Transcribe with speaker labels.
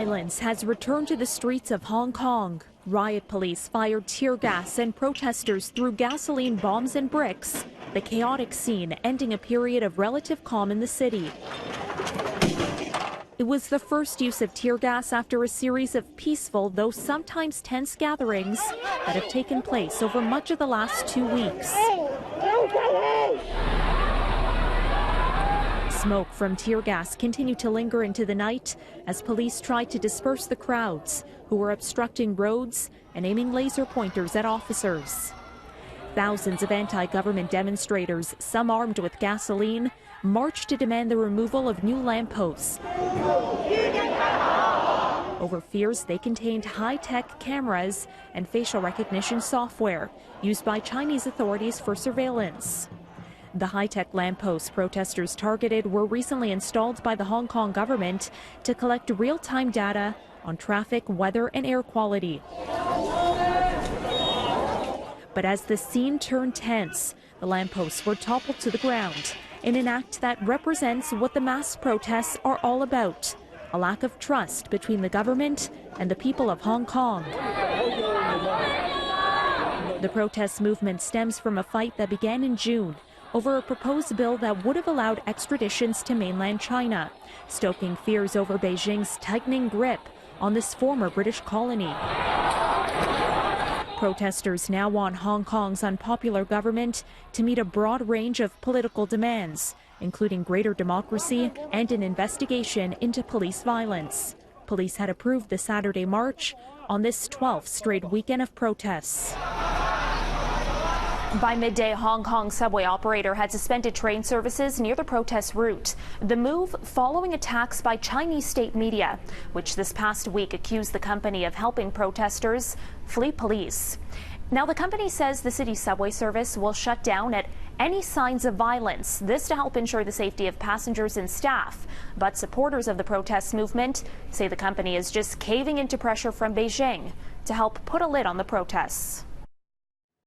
Speaker 1: Violence has returned to the streets of Hong Kong. Riot police fired tear gas and protesters threw gasoline bombs and bricks. The chaotic scene ending a period of relative calm in the city. It was the first use of tear gas after a series of peaceful, though sometimes tense gatherings that have taken place over much of the last 2 weeks. Smoke from tear gas continued to linger into the night as police tried to disperse the crowds who were obstructing roads and aiming laser pointers at officers. Thousands of anti-government demonstrators, some armed with gasoline, marched to demand the removal of new lampposts over fears they contained high-tech cameras and facial recognition software used by Chinese authorities for surveillance. The high-tech lampposts protesters targeted were recently installed by the Hong Kong government to collect real-time data on traffic, weather, and air quality. But as the scene turned tense, the lampposts were toppled to the ground in an act that represents what the mass protests are all about: a lack of trust between the government and the people of Hong Kong. The protest movement stems from a fight that began in June over a proposed bill that would have allowed extraditions to mainland China, stoking fears over Beijing's tightening grip on this former British colony. Protesters now want Hong Kong's unpopular government to meet a broad range of political demands, including greater democracy and an investigation into police violence. Police had approved the Saturday march on this 12th straight weekend of protests.
Speaker 2: By midday, Hong Kong subway operator had suspended train services near the protest route. The move following attacks by Chinese state media, which this past week accused the company of helping protesters flee police. Now, the company says the city's subway service will shut down at any signs of violence, this to help ensure the safety of passengers and staff. But supporters of the protest movement say the company is just caving into pressure from Beijing to help put a lid on the protests.